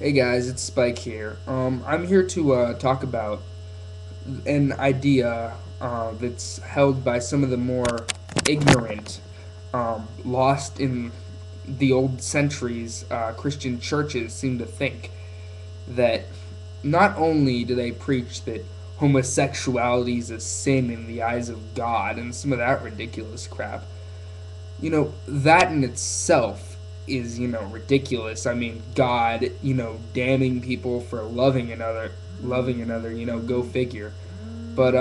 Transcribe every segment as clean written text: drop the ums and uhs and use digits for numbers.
Hey guys, it's Spike here. I'm here to talk about an idea that's held by some of the more ignorant, lost in the old centuries Christian churches seem to think that not only do they preach that homosexuality is a sin in the eyes of God and some of that ridiculous crap, that in itself is, ridiculous. I mean, God, damning people for loving another, go figure. But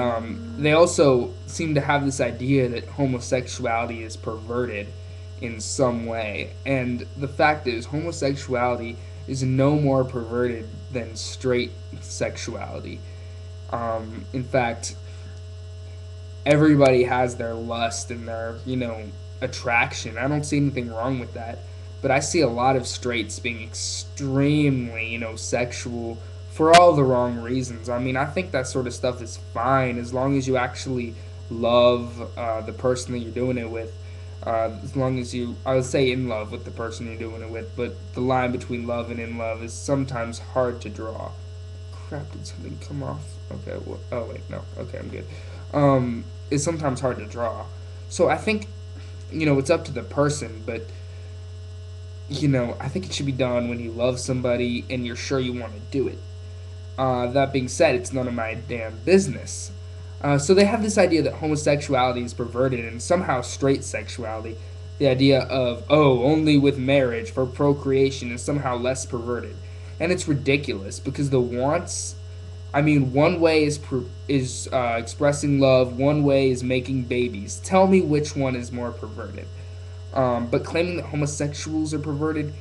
they also seem to have this idea that homosexuality is perverted in some way. And the fact is, homosexuality is no more perverted than straight sexuality. In fact, everybody has their lust and their, attraction. I don't see anything wrong with that. But I see a lot of straights being extremely, sexual for all the wrong reasons. I mean, I think that sort of stuff is fine as long as you actually love the person that you're doing it with. As long as I would say in love with the person you're doing it with, but the line between love and in love is sometimes hard to draw. Crap, did something come off? Okay, oh wait, no. Okay, I'm good. It's sometimes hard to draw. So I think, it's up to the person, but, I think it should be done when you love somebody and you're sure you want to do it. That being said, it's none of my damn business. So they have this idea that homosexuality is perverted and somehow straight sexuality, the idea of, oh, only with marriage for procreation is somehow less perverted. And it's ridiculous because the wants, I mean, one way is expressing love, one way is making babies. Tell me which one is more perverted. But claiming that homosexuals are perverted,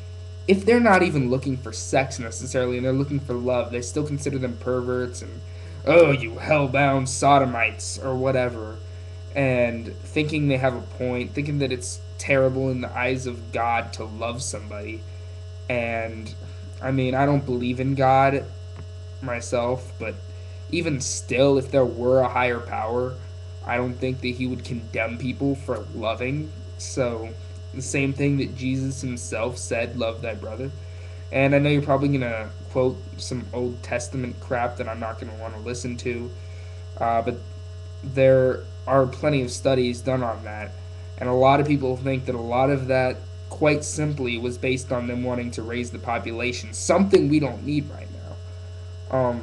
if they're not even looking for sex necessarily and they're looking for love, they still consider them perverts and, oh, you hellbound sodomites or whatever. And thinking they have a point, thinking that it's terrible in the eyes of God to love somebody. And I mean, I don't believe in God myself, but even still, if there were a higher power, I don't think that he would condemn people for loving. So, the same thing that Jesus himself said, love thy brother. And I know you're probably going to quote some Old Testament crap that I'm not going to want to listen to, but there are plenty of studies done on that. And a lot of people think that a lot of that, quite simply, was based on them wanting to raise the population, something we don't need right now.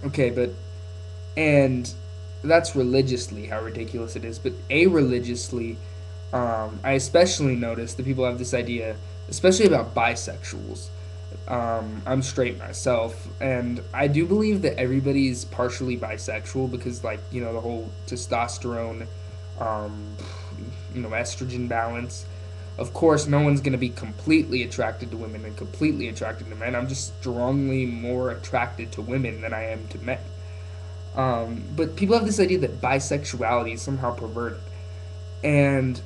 Okay, but and that's religiously how ridiculous it is, but a-religiously, I especially notice that people have this idea, especially about bisexuals. I'm straight myself, and I do believe that everybody's partially bisexual because, like, the whole testosterone, um, estrogen balance. Of course, no one's going to be completely attracted to women and completely attracted to men. I'm just strongly more attracted to women than I am to men. But people have this idea that bisexuality is somehow perverted. And,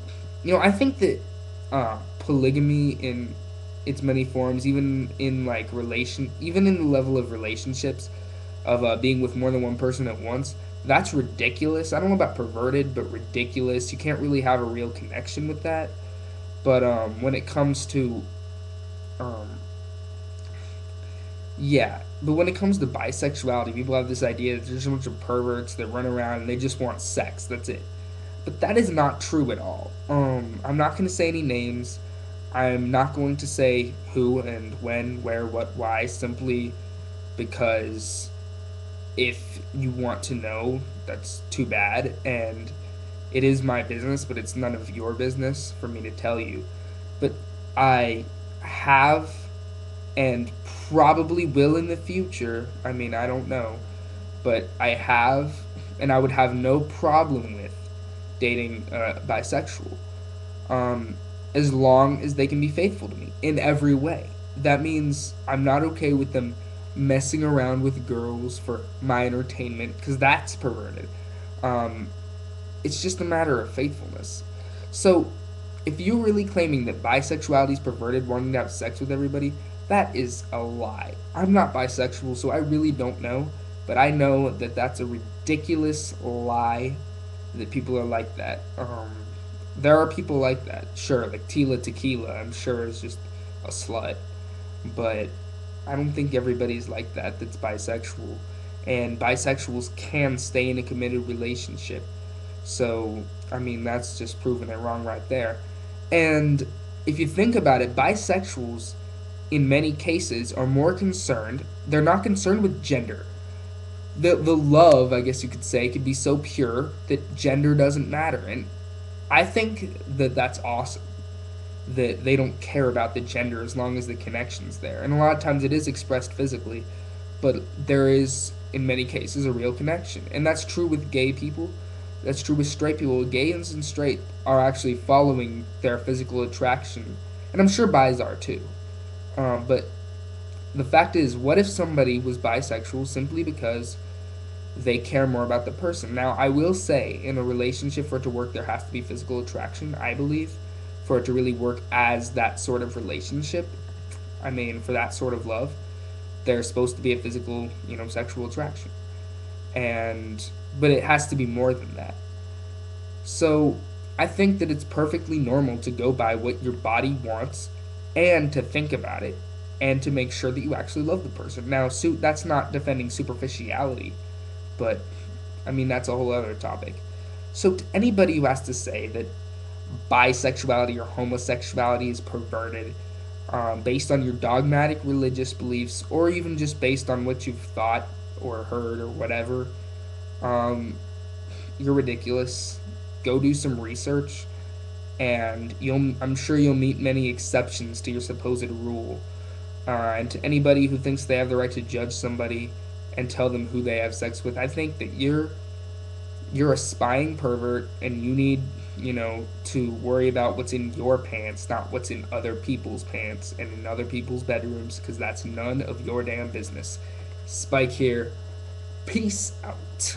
I think that polygamy in its many forms, even in even in the level of relationships, of being with more than one person at once, that's ridiculous. I don't know about perverted, but ridiculous. You can't really have a real connection with that. But when it comes to um, yeah, but when it comes to bisexuality, people have this idea that there's a bunch of perverts that run around and they just want sex. That's it. But that is not true at all. I'm not going to say any names. I'm not going to say who and when, where, what, why, simply because if you want to know, that's too bad. And it is my business, but it's none of your business for me to tell you. But I have and probably will in the future. I mean, I don't know, but I have, and I would have no problem with dating bisexual, um, as long as they can be faithful to me in every way. That means I'm not okay with them messing around with girls for my entertainment because that's perverted. Um, it's just a matter of faithfulness. So, if you're really claiming that bisexuality is perverted, wanting to have sex with everybody, that is a lie. I'm not bisexual, so I really don't know, but I know that that's a ridiculous lie that people are like that. There are people like that, sure, like Tila Tequila, I'm sure is just a slut. but I don't think everybody's like that that's bisexual. And bisexuals can stay in a committed relationship. So, I mean, that's just proving it wrong right there. And if you think about it, bisexuals, in many cases, are more concerned, they're not concerned with gender. The love, I guess you could say, could be so pure that gender doesn't matter. And I think that that's awesome that they don't care about the gender as long as the connection's there. And a lot of times it is expressed physically, but there is, in many cases, a real connection. And that's true with gay people. That's true with straight people. Gays and straight are actually following their physical attraction. And I'm sure bis are too. But the fact is, what if somebody was bisexual simply because they care more about the person? Now, I will say, in a relationship, for it to work, there has to be physical attraction, I believe, for it to really work as that sort of relationship. I mean, for that sort of love, there's supposed to be a physical, sexual attraction. But it has to be more than that. So, I think that it's perfectly normal to go by what your body wants and to think about it and to make sure that you actually love the person. Now, that's not defending superficiality, but I mean, that's a whole other topic. So, to anybody who has to say that bisexuality or homosexuality is perverted based on your dogmatic religious beliefs or even just based on what you've thought or heard or whatever, um, you're ridiculous. Go do some research, and I'm sure you'll meet many exceptions to your supposed rule. And to anybody who thinks they have the right to judge somebody and tell them who they have sex with, I think that you're a spying pervert, and you need, to worry about what's in your pants, not what's in other people's pants and in other people's bedrooms, because that's none of your damn business. Spike here. Peace out.